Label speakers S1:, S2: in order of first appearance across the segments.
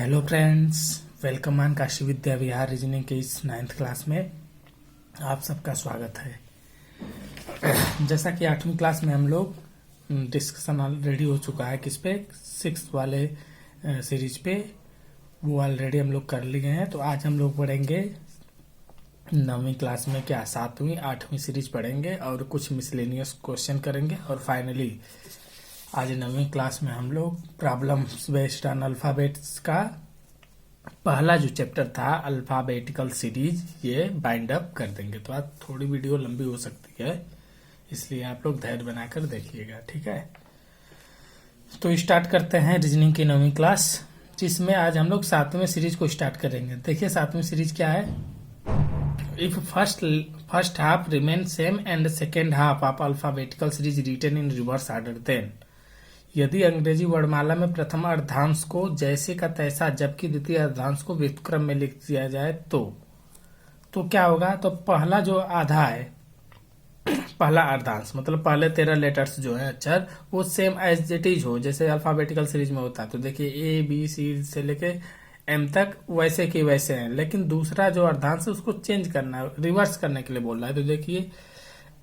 S1: Hello friends, welcome on Kashi Vidya Vihar reasoning के इस 9th class में आप सबका स्वागत है। जैसा कि 8वीं क्लास में हम लोग डिस्कशन ऑलरेडी हो चुका है किस पे, 6th वाले सीरीज पे, वो ऑलरेडी हम लोग कर लिए हैं। तो आज हम लोग पढ़ेंगे 9वीं क्लास में क्या 7वीं 8वीं सीरीज पढ़ेंगे और कुछ मिसलेनियस क्वेश्चन करेंगे। और फाइनली आज 9वीं क्लास में हम लोग प्रॉब्लम्स बेस्ड ऑन अल्फाबेट्स का पहला जो चैप्टर था अल्फाबेटिकल सीरीज ये बाइंड अप कर देंगे। तो आज थोड़ी वीडियो लंबी हो सकती है, इसलिए आप लोग धैर्य बनाकर देखिएगा, ठीक है। तो स्टार्ट करते हैं रीजनिंग की 9वीं क्लास, जिसमें आज हम लोग 7वें सीरीज को स्टार्ट करेंगे। देखिए 7वीं सीरीज क्या है। If first half remain same and second half of alphabetical series written in reverse order, then यदि अंग्रेजी वर्णमाला में प्रथम अर्धांश को जैसे का तैसा जबकि द्वितीय अर्धांश को व्युत्क्रम में लिख दिया जाए तो क्या होगा। तो पहला जो आधा है, पहला अर्धांश मतलब पहले 13 लेटर्स जो है अक्षर वो सेम एज इट इज हो, जैसे अल्फाबेटिकल सीरीज में होता है। तो देखिए ए बी सी से लेके एम तक वैसे के वैसे हैं, लेकिन दूसरा जो अर्धांश है उसको चेंज करना, रिवर्स करने के लिए बोल रहा है। तो देखिए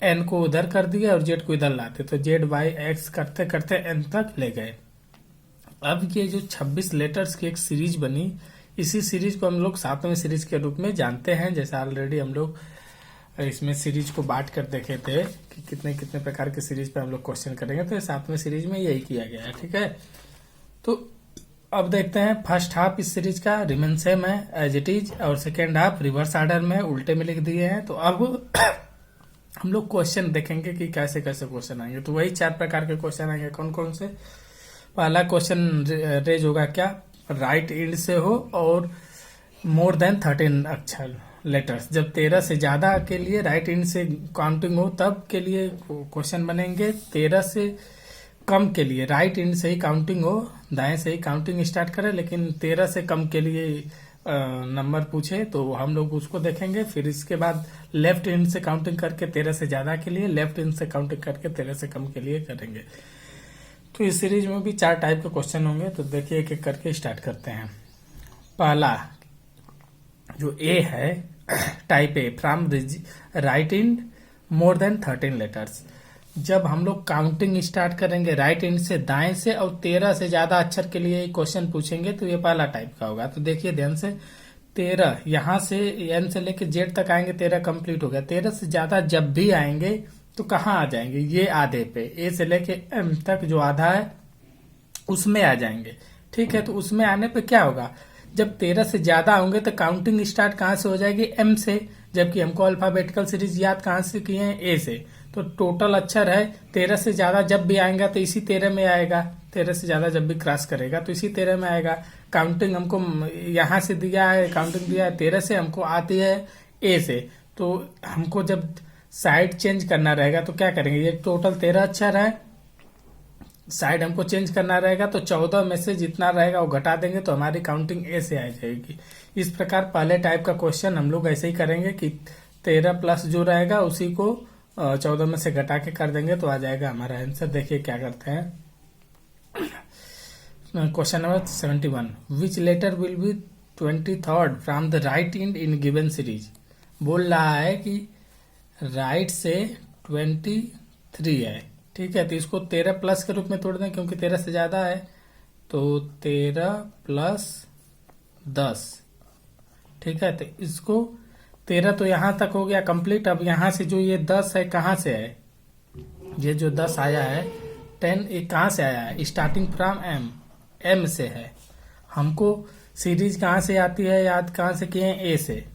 S1: एन को उधर कर दिया और जेड को इधर लाते, तो जेड बाई एक्स करते करते एन तक ले गए। अब ये जो 26 लेटर्स की एक सीरीज बनी, इसी सीरीज को हम लोग 7वें सीरीज के रूप में जानते हैं। जैसे ऑलरेडी हम लोग इसमें सीरीज को बांट कर देखे थे कि कितने कितने प्रकार के सीरीज पे हम लोग क्वेश्चन करेंगे, तो 7वें सीरीज में यही किया गया है, ठीक है। तो अब देखते हैं फर्स्ट हाफ इस सीरीज का रिमेन सेम है एज इट इज, और सेकेंड हाफ रिवर्स ऑर्डर में उल्टे में लिख दिए हैं। तो अब हम लोग क्वेश्चन देखेंगे कि कैसे कैसे क्वेश्चन आएंगे। तो वही 4 प्रकार के क्वेश्चन आएंगे। कौन कौन से। पहला क्वेश्चन रेज होगा क्या, राइट एंड से हो और मोर देन 13 अक्षर लेटर्स, जब 13 से ज्यादा के लिए राइट एंड से काउंटिंग हो तब के लिए क्वेश्चन बनेंगे। 13 से कम के लिए राइट एंड से ही काउंटिंग हो, दाएं से ही काउंटिंग स्टार्ट करें, लेकिन 13 से कम के लिए नंबर पूछे तो हम लोग उसको देखेंगे। फिर इसके बाद लेफ्ट हैंड से काउंटिंग करके 13 से ज्यादा के लिए, लेफ्ट हैंड से काउंटिंग करके 13 से कम के लिए करेंगे। तो इस सीरीज में भी 4 टाइप के क्वेश्चन होंगे। तो देखिए एक एक करके स्टार्ट करते हैं। पहला जो ए है, type A, from right hand more than 13 letters. जब हम लोग काउंटिंग स्टार्ट करेंगे राइट हैंड से दाएं से और 13 से ज्यादा अक्षर के लिए क्वेश्चन पूछेंगे, तो ये पहला टाइप का होगा। तो देखिए ध्यान से, 13 यहाँ से एन से लेके जेड तक आएंगे, 13 कंप्लीट हो गया। 13 से ज्यादा जब भी आएंगे तो कहाँ आ जाएंगे, ये आधे पे, ए से लेके एम तक जो आधा है उसमें आ जाएंगे, ठीक है। तो उसमें आने पे क्या होगा, जब 13 से ज्यादा होंगे तो काउंटिंग स्टार्ट कहाँ से हो जाएगी, एम से, जबकि हमको अल्फाबेटिकल सीरीज याद कहाँ से किए हैं, ए से। तो टोटल अक्षर है 13 से ज्यादा जब भी आएगा तो इसी 13 में आएगा, 13 से ज्यादा जब भी क्रॉस करेगा तो इसी 13 में आएगा। काउंटिंग हमको यहाँ से दिया है, काउंटिंग दिया है 13 से, हमको आती है ए से। तो हमको जब साइड चेंज करना रहेगा तो क्या करेंगे, ये टोटल 13 अक्षर है, साइड हमको चेंज करना रहेगा तो 14 में से जितना रहेगा वो घटा देंगे, तो हमारी काउंटिंग ए से आ जाएगी। इस प्रकार पहले टाइप का क्वेश्चन हम लोग ऐसे ही करेंगे कि 13 प्लस जो रहेगा उसी को 14 में से घटा के कर देंगे, तो आ जाएगा हमारा आंसर। देखिए क्या करते हैं। Question number 71, which letter will be 23rd from the right end in given series. बोल रहा है कि राइट से 23 है, ठीक है। तो इसको 13 प्लस के रूप में तोड़ दें क्योंकि 13 से ज्यादा है, तो 13 प्लस 10, ठीक है। तो इसको 13 तो यहां तक हो गया कंप्लीट। अब यहां से जो ये 10 है कहां से है, ये जो 10 आया है 10 ये कहां से आया है, स्टार्टिंग फ्रॉम एम, एम से है। हमको सीरीज कहां से आती है, याद कहां से किए हैं, ए से।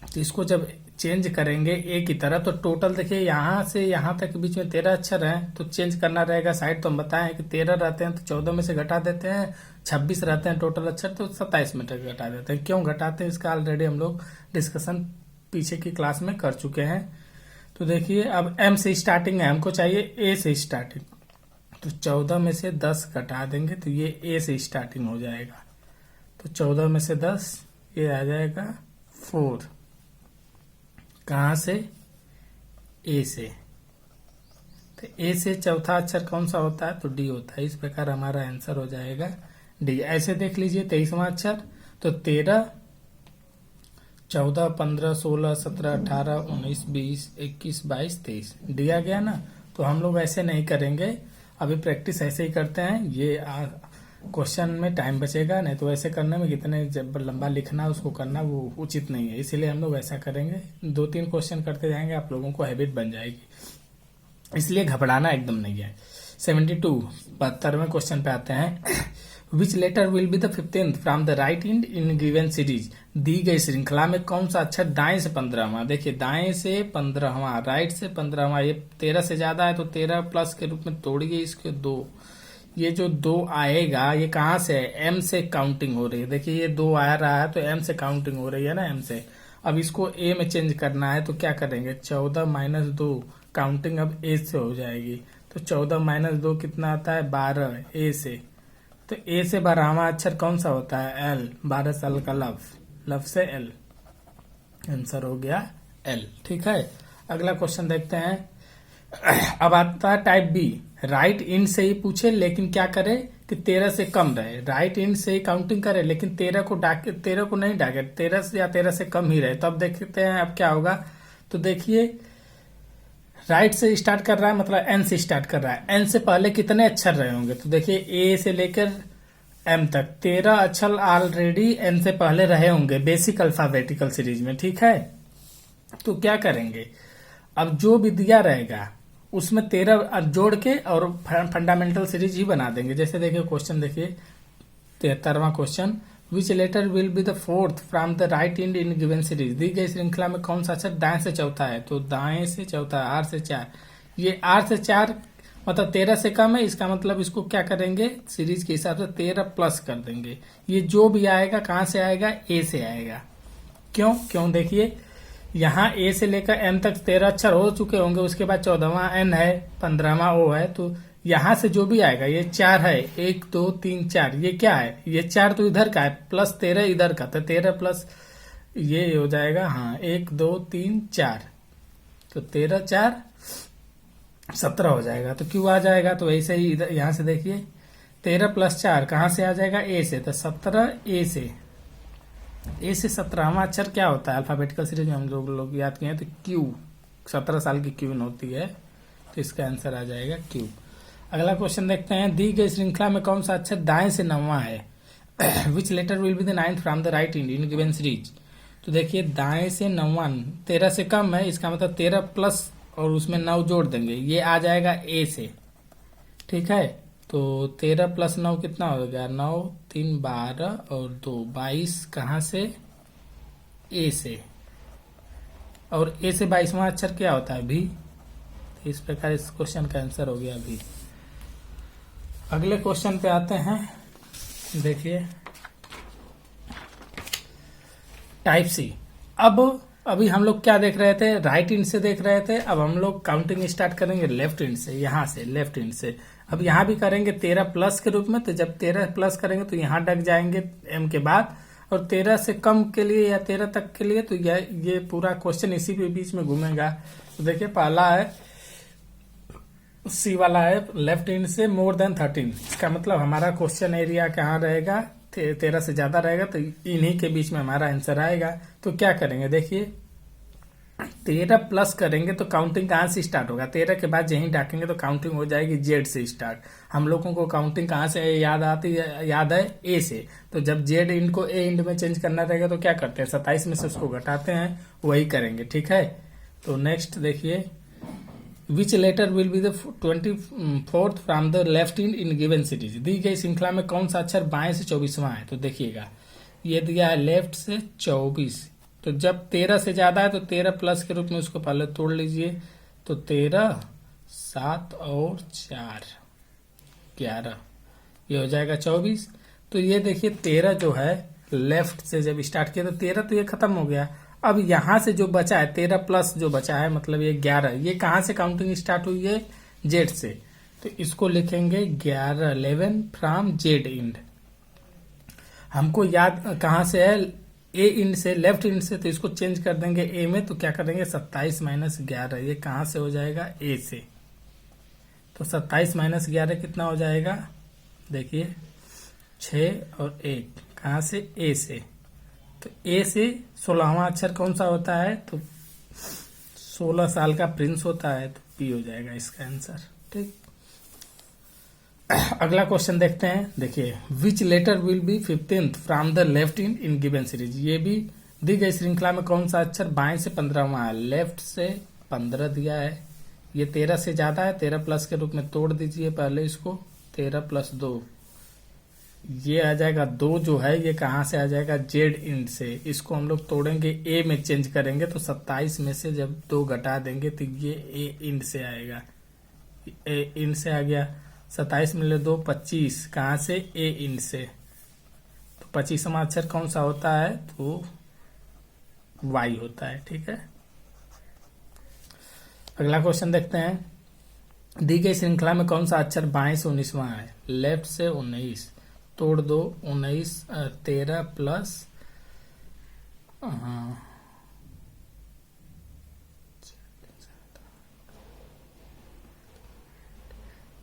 S1: तो इसको जब चेंज करेंगे ए की तरह तो टोटल देखिए यहाँ से यहाँ तक के बीच में 13 अक्षर हैं, तो चेंज करना रहेगा साइड। तो हम बताएं कि 13 रहते हैं तो 14 में से घटा देते हैं, 26 रहते हैं टोटल अक्षर तो 27 में तक घटा देते हैं। क्यों घटाते हैं इसका ऑलरेडी हम लोग डिस्कशन पीछे की क्लास में कर चुके हैं। तो देखिए अब एम से स्टार्टिंग है, हमको चाहिए ए से स्टार्टिंग, तो 14 में से 10 घटा देंगे तो ये ए से स्टार्टिंग हो जाएगा। तो 14 में से 10 ये आ जाएगा 4, कहां से, ए से। तो ए से चौथा अक्षर कौन सा होता है, तो डी होता है। इस प्रकार हमारा आंसर हो जाएगा डी। ऐसे देख लीजिए 23वां अक्षर तो 13, 14, 15, 16, 17, 18, 19, 20, 21, 22, 23 डी आ गया ना। तो हम लोग ऐसे नहीं करेंगे, अभी प्रैक्टिस ऐसे ही करते हैं। ये क्वेश्चन में टाइम बचेगा, नहीं तो ऐसे करने में कितने जब लंबा लिखना उसको करना वो उचित नहीं है, इसीलिए हम लोग ऐसा करेंगे। 2-3 क्वेश्चन करते जाएंगे, आप लोगों को हैबिट बन जाएगी, इसलिए घबराना एकदम नहीं है। 72 72वें क्वेश्चन पे आते हैं। Which letter will be the 15th from the right end in given series. दी गई श्रृंखला में कौन सा अक्षर दाएं से 15वां, देखिए दाएं से 15वां, राइट से 15वां, ये 13 से ज्यादा है तो 13 प्लस के रूप में तोड़िए इसके 2। ये जो 2 आएगा ये कहाँ से है, एम से काउंटिंग हो रही है। देखिए ये 2 आ रहा है तो एम से काउंटिंग हो रही है ना, एम से। अब इसको ए में चेंज करना है तो क्या करेंगे, 14 माइनस 2, काउंटिंग अब ए से हो जाएगी। तो 14 माइनस 2 कितना आता है, 12 ए से। तो ए से 12वां अक्षर कौन सा होता है, एल। 12 साल का लव, लव से एल, आंसर हो गया एल। ठीक है, अगला क्वेश्चन देखते हैं। अब आता है टाइप बी। राइट इंड से ही पूछे लेकिन क्या करे कि 13 से कम रहे। राइट इंड से ही काउंटिंग करे लेकिन 13 को नहीं डाके, 13 से या 13 से कम ही रहे। तब देखते हैं अब क्या होगा। तो देखिए राइट से स्टार्ट कर रहा है मतलब एन से स्टार्ट कर रहा है, एन से पहले कितने अक्षर रहे होंगे। तो देखिए ए से लेकर एम तक 13 अक्षर ऑलरेडी एन से पहले रहे होंगे बेसिक अल्फाबेटिकल सीरीज में। ठीक है, तो क्या करेंगे, अब जो भी दिया रहेगा उसमें 13 जोड़ के और फंडामेंटल सीरीज ही बना देंगे। जैसे देखिए क्वेश्चन देखिए 73वां question. Which letter will be the 4th from the right end in given series. दी गई श्रृंखला में कौन सा अक्षर दाएं से चौथा है। तो दाएं से चौथा, आर से 4। ये आर से 4 मतलब 13 से कम है, इसका मतलब इसको क्या करेंगे, सीरीज के हिसाब से 13 प्लस कर देंगे। ये जो भी आएगा कहां से आएगा, ए से आएगा। क्यों देखिए यहाँ ए से लेकर एम तक 13 अक्षर हो चुके होंगे, उसके बाद 14वां एन है, 15वां ओ है। तो यहां से जो भी आएगा, ये 4 है, 1 2 3 4, ये क्या है, ये 4 तो इधर का है प्लस 13 इधर का, तो 13 प्लस ये हो जाएगा, हाँ 1 2 3 4, तो 13 4 17 हो जाएगा। तो क्यों आ जाएगा, तो ऐसे ही इधर यहां से देखिए 13 प्लस 4 कहां से आ जाएगा, ए से। तो 17 ए से 17वां अक्षर क्या होता है अल्फाबेटिकल सीरीज में, हम लोग याद किए हैं तो क्यू। 17 साल की क्यू होती है, तो इसका आंसर आ जाएगा क्यू। अगला क्वेश्चन देखते हैं। दी गई श्रृंखला में कौन सा अक्षर दाएं से 9वां है। Which letter will be the 9th from the right end in given series. तो देखिए दाएं से 9वां 13 से कम है, इसका मतलब 13 प्लस और उसमें 9 जोड़ देंगे, ये आ जाएगा ए से। ठीक है, तो 13 प्लस 9 कितना हो गया, 9 3 12 और 2 22, कहां से, ए से। और ए से 22वां अक्षर क्या होता है, भी। तो इस प्रकार इस क्वेश्चन का आंसर हो गया भी। अगले क्वेश्चन पे आते हैं। देखिए टाइप सी। अब अभी हम लोग क्या देख रहे थे, राइट इंड से देख रहे थे। अब हम लोग काउंटिंग स्टार्ट करेंगे लेफ्ट इंड से, यहां से लेफ्ट इंड से। अब यहां भी करेंगे 13 प्लस के रूप में। तो जब 13 प्लस करेंगे तो यहां डक जाएंगे एम के बाद, और 13 से कम के लिए या 13 तक के लिए तो ये पूरा क्वेश्चन इसी के बीच में घूमेगा। तो देखिए पहला है सी वाला है, लेफ्ट इंड से मोर देन 13। इसका मतलब हमारा क्वेश्चन एरिया कहाँ रहेगा, 13 से ज्यादा रहेगा, तो इन्हीं के बीच में हमारा आंसर आएगा। तो क्या करेंगे, देखिए 13 प्लस करेंगे तो काउंटिंग कहाँ से स्टार्ट होगा, 13 के बाद यहीं डाकेंगे तो काउंटिंग हो जाएगी जेड से स्टार्ट। हम लोगों को काउंटिंग कहाँ से याद है, ए से। तो जब जेड इंड को ए इंड में चेंज करना रहेगा तो क्या करते हैं, 27 में से उसको घटाते हैं, वही करेंगे। ठीक है, तो नेक्स्ट देखिए। Which letter will be the 24th from the left end in given series. दी गई श्रृंखला में कौन सा अक्षर बाएं से 24वां है। तो देखिएगा ये दिया है लेफ्ट से 24, तो जब 13 से ज्यादा है तो 13 प्लस के रूप में उसको पहले तोड़ लीजिए। तो 13 7 और 4 11, ये हो जाएगा 24। तो ये देखिए 13 जो है लेफ्ट से जब स्टार्ट किया तो 13 तो ये खत्म हो गया। अब यहां से जो बचा है 13 प्लस जो बचा है मतलब ये 11, ये कहां से काउंटिंग स्टार्ट हुई है, जेड से। तो इसको लिखेंगे 11 फ्रॉम जेड इंड। हमको याद कहां से है, ए इंड से, लेफ्ट इंड से, तो इसको चेंज कर देंगे ए में। तो क्या करेंगे 27 माइनस 11, ये कहां से हो जाएगा, ए से। तो 27 माइनस 11 कितना हो जाएगा, देखिए 6 और 1 कहाँ से? ए से। तो ए से 16वां अक्षर कौन सा होता है? तो 16 साल का प्रिंस होता है, तो पी हो जाएगा इसका आंसर। ठीक, अगला क्वेश्चन देखते हैं। देखिए, which letter will be 15th from the left in given series. ये भी दी गई श्रृंखला में कौन सा अक्षर बाएं से 15वां है? लेफ्ट से 15 दिया है, ये 13 से ज्यादा है, 13 प्लस के रूप में तोड़ दीजिए पहले इसको। 13 प्लस 2, ये आ जाएगा 2 जो है, ये कहाँ से आ जाएगा? जेड इंड से। इसको हम लोग तोड़ेंगे, ए में चेंज करेंगे, तो 27 में से जब 2 घटा देंगे तो ये ए इंड से आएगा। ए इंड से आ गया, 27 मिले 2 25, कहाँ से? ए इंड से। तो 25वां अक्षर कौन सा होता है? तो वाई होता है। ठीक है, अगला क्वेश्चन देखते हैं। दी गई श्रृंखला में कौन सा अक्षर बाएं से 19वां है? लेफ्ट से 19, तोड़ दो। 19 13 प्लस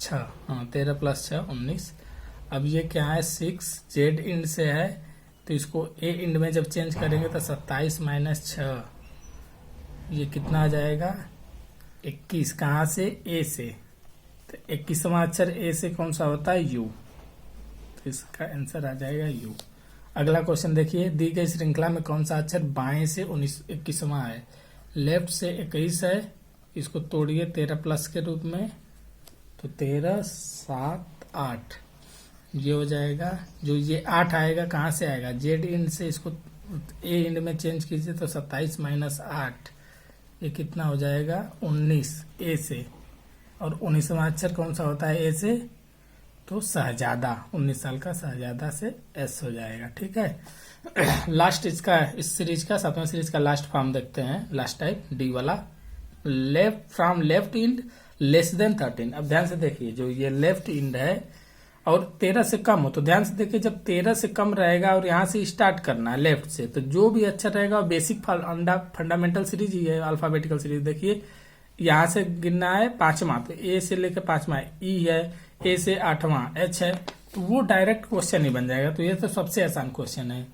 S1: 6, 13 प्लस 6 19। अब ये क्या है? 6 जेड इंड से है, तो इसको ए इंड में जब चेंज करेंगे तो 27 माइनस 6, ये कितना आ जाएगा? 21, कहाँ से? ए से। तो 21वां अक्षर ए से कौन सा होता है? यू। तो इसका आंसर आ जाएगा यू। अगला क्वेश्चन देखिए, दी गई श्रृंखला में कौन सा अक्षर बाएं से 21वां है? लेफ्ट से 21 है, इसको तोड़िए 13 प्लस के रूप में, तो 13 7 8, ये हो जाएगा। जो ये 8 आएगा कहाँ से आएगा? जेड इंड से। इसको ए इंड में चेंज कीजिए तो 27 माइनस 8, ये कितना हो जाएगा? 19 ए से। और 19वां अक्षर कौन सा होता है? ए से, तो शहजादा, 19 साल का शहजादा से एस हो जाएगा। ठीक है, लास्ट इसका, इस सीरीज का 7वां सीरीज का लास्ट फॉर्म देखते हैं। लास्ट टाइप डी वाला, left from left end less than 13। अब ध्यान से देखिए, जो ये लेफ्ट इंड है और 13 से कम हो, तो ध्यान से देखिए, जब 13 से कम रहेगा और यहाँ से स्टार्ट करना है लेफ्ट से, तो जो भी अक्षर रहेगा वो बेसिक फंडामेंटल सीरीज ही है, अल्फाबेटिकल सीरीज। देखिए, यहाँ से गिनना है 5वां, तो ए से लेकर 5वां ई है, ए से 8वां एच है, तो वो डायरेक्ट क्वेश्चन ही बन जाएगा। तो ये तो सबसे आसान क्वेश्चन है।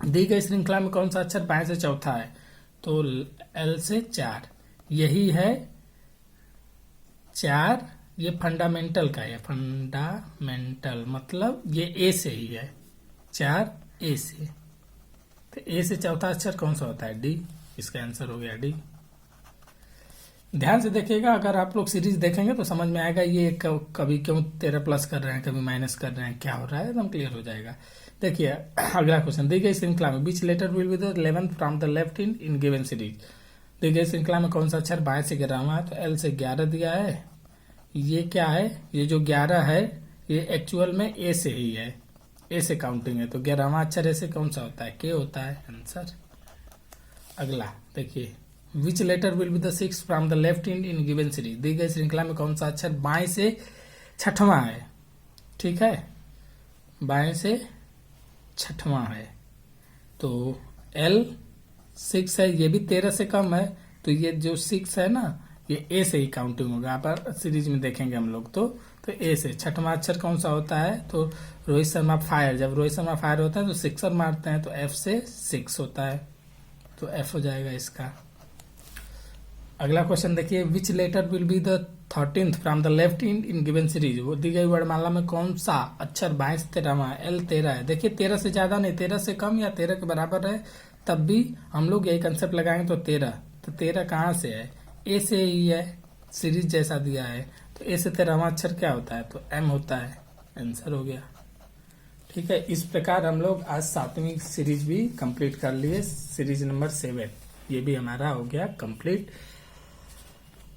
S1: दी गई श्रृंखला में कौन सा अक्षर बाएं से चौथा है? तो एल से 4, यही है 4, ये फंडामेंटल का है, फंडामेंटल मतलब ये ए से ही है, 4 ए से। तो ए से चौथा अक्षर कौन सा होता है? डी। इसका आंसर हो गया डी। ध्यान से देखिएगा, अगर आप लोग सीरीज देखेंगे तो समझ में आएगा ये कभी क्यों 13 प्लस कर रहे हैं, कभी माइनस कर रहे हैं, क्या हो रहा है, एकदम क्लियर हो जाएगा। देखिए, अगला क्वेश्चन, दी गई श्रृंखला में which letter will be the 11th from the left in given series. दी गई श्रृंखला में कौन सा अक्षर बाएं से 11वां है? तो एल से 11 दिया है। ये क्या है? ये जो 11 है ये एक्चुअल में ए से ही है, ए से काउंटिंग है, तो 11वां अक्षर ए से कौन सा होता है? के होता है आंसर। अगला देखिए, which letter will be the 6th from the left in given series. दी गई श्रृंखला में कौन सा अक्षर बाएं से 6वां है? ठीक है, बाएं से 6वां है, तो एल 6 है, ये भी 13 से कम है, तो ये जो 6 है ना, ये ए से ही काउंटिंग होगा। यहाँ पर सीरीज में देखेंगे हम लोग तो ए से। 6वां अक्षर कौन सा होता है? तो रोहित शर्मा फायर, जब रोहित शर्मा फायर होता है तो सिक्सर मारते हैं, तो एफ से 6 होता है, तो एफ हो जाएगा इसका। अगला क्वेश्चन देखिए, which letter will be the 13th from the left in given series. वो दी गई वर्णमाला में कौन सा अक्षर बाएं से 13वां है? एल 13 है। देखिए, 13 से ज्यादा नहीं, 13 से कम या 13 के बराबर है, तब भी हम लोग यही कंसेप्ट लगाएंगे। तो 13, तो 13 कहाँ से है? ए से ही है, सीरीज जैसा दिया है, तो ए से 13वां अक्षर क्या होता है? तो एम होता है, आंसर हो गया। ठीक है, इस प्रकार हम लोग आज 7वीं सीरीज भी कंप्लीट कर लिए, सीरीज नंबर 7, ये भी हमारा हो गया कंप्लीट।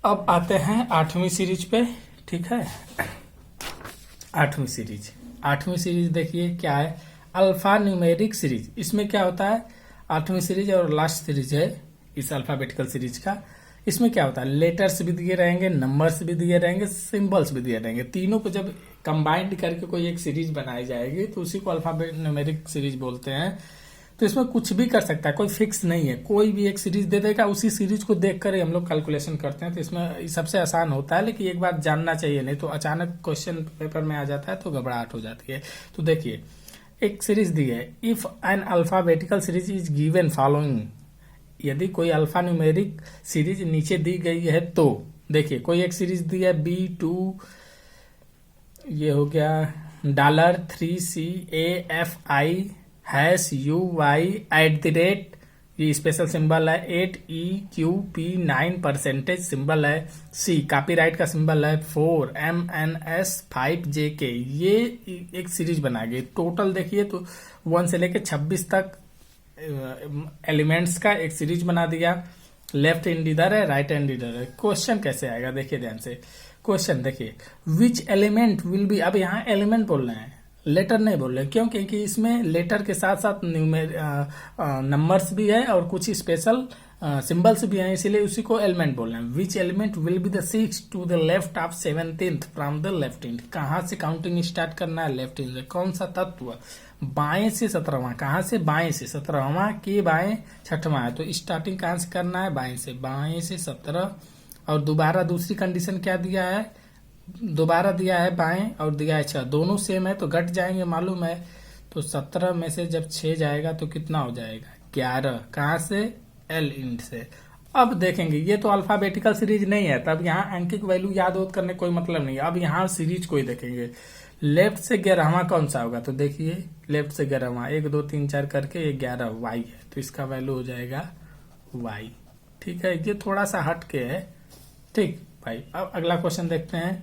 S1: अब आते हैं 8वीं सीरीज पे। ठीक है, 8वीं सीरीज देखिए क्या है? Alpha numeric series. इसमें क्या होता है? 8वीं सीरीज और लास्ट सीरीज है इस अल्फाबेटिकल सीरीज का। इसमें क्या होता है? लेटर्स भी दिए रहेंगे, नंबर्स भी दिए रहेंगे, सिंबल्स भी दिए रहेंगे। तीनों को जब कंबाइंड करके कोई एक सीरीज बनाई जाएगी तो उसी को अल्फाबेट न्यूमेरिक सीरीज बोलते हैं। तो इसमें कुछ भी कर सकता है, कोई फिक्स नहीं है, कोई भी एक सीरीज दे देगा, उसी सीरीज को देख कर ही हम लोग कैलकुलेशन करते हैं। तो इसमें सबसे आसान होता है, लेकिन एक बात जानना चाहिए, नहीं तो अचानक क्वेश्चन पेपर में आ जाता है तो घबराहट हो जाती है। तो देखिए एक सीरीज दी है, if an alphabetical series is given following, यदि कोई अल्फा न्यूमेरिक सीरीज नीचे दी गई है तो देखिए कोई एक सीरीज दी है B2, ये हो गया $3CAFI#UY@, ये स्पेशल सिंबल है, 8EQP9% सिंबल है, C कॉपीराइट का सिंबल है, 4MNS5JK, ये एक सीरीज बना गई। टोटल देखिए तो 1 से लेके 26 तक एलिमेंट्स का एक सीरीज बना दिया। लेफ्ट हैंड इधर है, राइट हैंड इधर है। क्वेश्चन कैसे आएगा देखिए ध्यान से। क्वेश्चन देखिए, विच एलिमेंट विल बी, अब यहाँ एलिमेंट बोल रहे हैं, लेटर नहीं बोल रहे। क्यों? क्योंकि इसमें लेटर के साथ साथ नंबर्स भी है और कुछ स्पेशल सिंबल्स भी हैं, इसीलिए उसी को एलिमेंट बोल रहे हैं। Which element will be the 6 to the left of 17th from the left hand, कहाँ से काउंटिंग स्टार्ट करना है? लेफ्ट हैंड से। कौन सा तत्व? बाएं से 17वां। कहाँ से? बाएं से 17वां के बाएं 6वां है, तो स्टार्टिंग कहाँ से करना है? बाएं से। बाएं से 17, और दोबारा दूसरी कंडीशन क्या दिया है? दोबारा दिया है बाएं और दिया है 6, दोनों सेम है तो घट जाएंगे मालूम है। तो 17 में से जब 6 जाएगा तो कितना हो जाएगा? 11। कहाँ से? एल इंड से। अब देखेंगे ये तो अल्फाबेटिकल सीरीज नहीं है, तब यहाँ अंकिक वैल्यू याद वोद करने कोई मतलब नहीं है। अब यहाँ सीरीज को ही देखेंगे, लेफ्ट से 11वां कौन सा होगा? तो देखिए लेफ्ट से 11वां, 1 2 3 4 करके 11 वाई है, तो इसका वैल्यू हो जाएगा वाई। ठीक है, ये थोड़ा सा हट के है। ठीक भाई, अब अगला क्वेश्चन देखते हैं।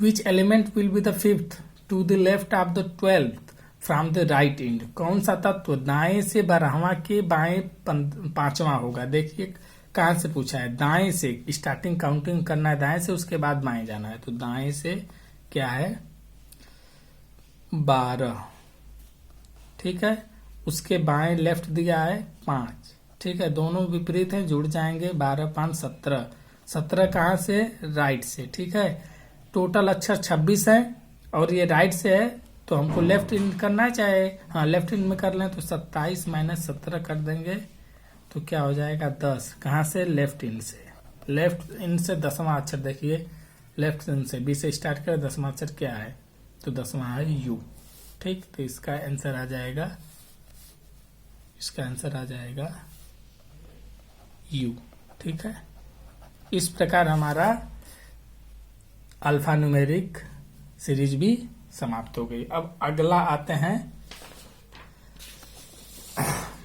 S1: Which element will be the 5th to the left of the 12th from the right end, कौन सा तत्व दाएं से 12वां के बाएं 5वां होगा? देखिए कहां से पूछा है? दाएं से स्टार्टिंग काउंटिंग करना है, दाएं से, उसके बाद बाएं जाना है। तो दाएं से क्या है? 12। ठीक है, उसके बाएं लेफ्ट दिया है 5। ठीक है, दोनों विपरीत है, जुड़ जाएंगे। 12 5 17। 17 कहां से? राइट से। ठीक है, टोटल अक्षर 26 है और ये राइट से है, तो हमको लेफ्ट इन करना है, चाहे हाँ लेफ्ट इन में कर लें तो 27 - 17 कर देंगे तो क्या हो जाएगा? 10। कहाँ से? लेफ्ट इन से। लेफ्ट इन से 10वां अक्षर देखिए, लेफ्ट इन से बी से स्टार्ट कर, 10वां अक्षर क्या है? तो 10वां है यू। ठीक, तो इसका आंसर आ जाएगा, इसका आंसर आ जाएगा यू। ठीक है, इस प्रकार हमारा अल्फा न्यूमेरिक सीरीज भी समाप्त हो गई। अब अगला आते हैं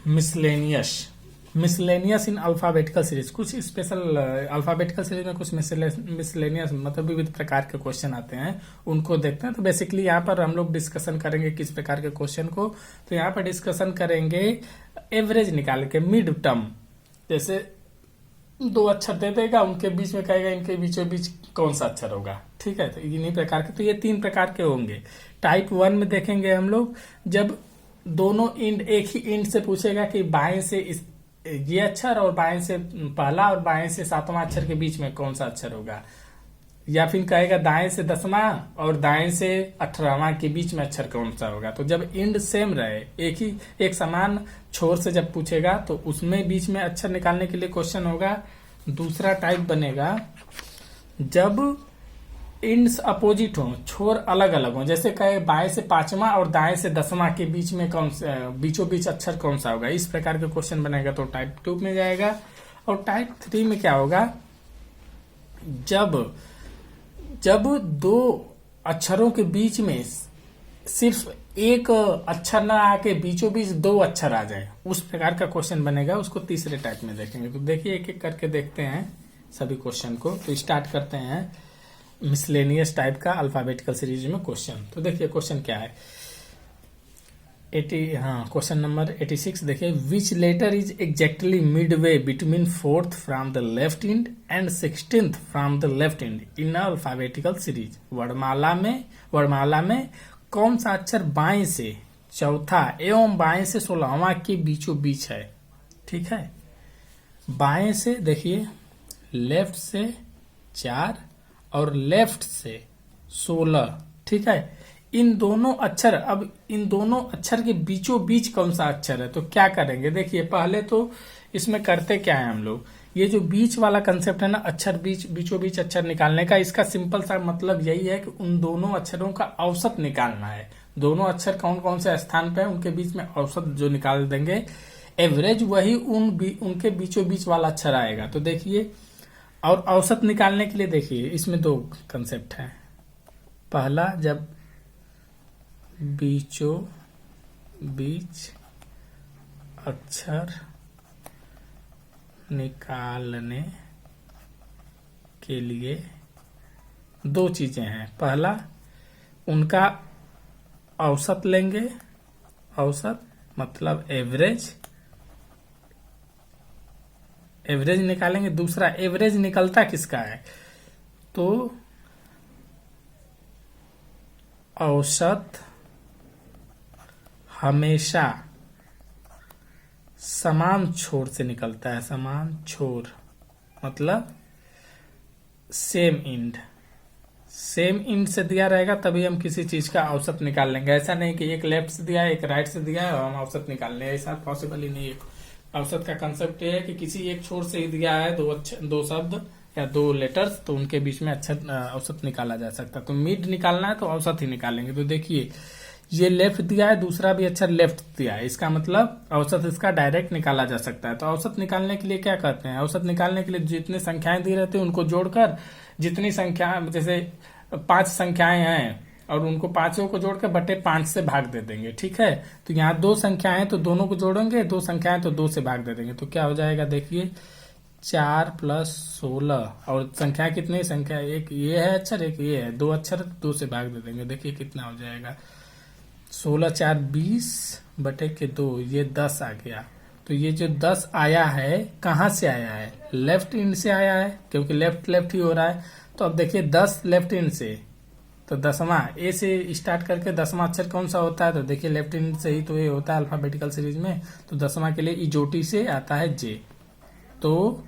S1: मिसलेनियस। मिसलेनियस इन अल्फाबेटिकल सीरीज, कुछ स्पेशल अल्फाबेटिकल सीरीज में कुछ मिसलेनियस मतलब विविध प्रकार के क्वेश्चन आते हैं, उनको देखते हैं। तो बेसिकली यहाँ पर हम लोग डिस्कशन करेंगे किस प्रकार के क्वेश्चन को। तो यहाँ पर डिस्कशन करेंगे एवरेज निकाल के, मिड टर्म, जैसे 2 अक्षर दे देगा, उनके बीच में कहेगा इनके बीचों बीच कौन सा अक्षर होगा। ठीक है, तो इन्हीं प्रकार के, तो ये 3 प्रकार के होंगे। टाइप 1 में देखेंगे हम लोग, जब दोनों इंड एक ही इंड से पूछेगा कि बाएं से ये अक्षर और बाएं से पहला और बाएं से 7वां अक्षर के बीच में कौन सा अक्षर होगा, या फिर कहेगा दाएं से 10वां और दाएं से 18वां के बीच में अक्षर कौन सा होगा। तो जब इंड सेम रहे, एक समान छोर से जब पूछेगा तो उसमें बीच में अक्षर निकालने के लिए क्वेश्चन होगा। दूसरा टाइप बनेगा जब इंड्स अपोजिट हो, छोर अलग अलग हो, जैसे कहे बाएं से 5वां और दाएं से 10वां के बीच में कौन सा बीचों बीच अक्षर कौन सा होगा। इस प्रकार के क्वेश्चन बनेगा, तो टाइप 2 में जाएगा। और टाइप 3 में क्या होगा? जब 2 अक्षरों के बीच में सिर्फ एक अक्षर ना आके बीचों बीच 2 अक्षर आ जाए, उस प्रकार का क्वेश्चन बनेगा। उसको तीसरे टाइप में देखेंगे। तो देखिए एक एक करके देखते हैं सभी क्वेश्चन को। तो स्टार्ट करते हैं मिसलेनियस टाइप का अल्फाबेटिकल सीरीज में क्वेश्चन। तो देखिए क्वेश्चन क्या है, क्वेश्चन नंबर 86 देखिए, which letter is exactly midway between 4th from the left end and 16th from the left end in alphabetical series. वर्णमाला में कौन सा अक्षर बाएं से चौथा एवं बाएं से 16वां के बीचों बीच है? ठीक है, बाएं से देखिए, लेफ्ट से 4 और लेफ्ट से 16। ठीक है, इन दोनों अक्षर, अब इन दोनों अक्षर के बीचों बीच कौन सा अक्षर है, तो क्या करेंगे, देखिए पहले तो इसमें करते क्या है हम लोग, ये जो बीच वाला कंसेप्ट है ना, अक्षर बीचों बीच अक्षर निकालने का, इसका सिंपल सा मतलब यही है कि उन दोनों अक्षरों का औसत निकालना है। दोनों अक्षर कौन कौन से स्थान पे है, उनके बीच में औसत जो निकाल देंगे, एवरेज वही उनके बीचों बीच वाला अक्षर आएगा। तो देखिए, और औसत निकालने के लिए देखिए इसमें दो कंसेप्ट है। पहला, जब बीचों बीच अक्षर निकालने के लिए दो चीजें हैं। पहला, उनका औसत लेंगे, औसत मतलब एवरेज, एवरेज निकालेंगे। दूसरा, एवरेज निकलता किसका है, तो औसत हमेशा समान छोर से निकलता है। समान छोर मतलब सेम इंड, सेम इंड से दिया रहेगा तभी हम किसी चीज का औसत निकाल लेंगे। ऐसा नहीं कि एक लेफ्ट से दिया है एक राइट से दिया है और हम औसत निकाल लें, ऐसा पॉसिबल ही नहीं है। औसत का कंसेप्ट ये है कि किसी एक छोर से ही दिया है दो शब्द या दो लेटर्स, तो उनके बीच में औसत निकाला जा सकता है। तो मिड निकालना है तो औसत ही निकालेंगे। तो देखिए, ये लेफ्ट दिया है, दूसरा भी अक्षर लेफ्ट दिया है, इसका मतलब औसत इसका डायरेक्ट निकाला जा सकता है। तो औसत निकालने के लिए क्या करते हैं, औसत निकालने के लिए जितनी संख्याएं दी रहती है उनको जोड़कर, जितनी संख्या, जैसे 5 संख्याएं हैं और उनको पांचों को जोड़कर बटे 5 से भाग दे देंगे, ठीक है। तो यहाँ 2 संख्याएं तो दोनों को जोड़ेंगे, 2 संख्याएं तो 2 से भाग दे देंगे। तो क्या हो जाएगा, देखिए 4 + 16, और संख्या कितनी, संख्या एक ये है अक्षर, एक ये है, 2 अक्षर 2 से भाग दे देंगे। देखिए कितना हो जाएगा, 16 × 4 = 20 बटे के 2, ये 10 आ गया। तो ये जो 10 आया है कहाँ से आया है, लेफ्ट इंड से आया है, क्योंकि लेफ्ट लेफ्ट ही हो रहा है। तो अब देखिए 10 लेफ्ट इंड से, तो 10वां ए से स्टार्ट करके 10वां अक्षर कौन सा होता है, तो देखिए लेफ्ट इंड से ही तो ये होता है अल्फाबेटिकल सीरीज में। तो 10वां के लिए इजोटी से आता है जे। तो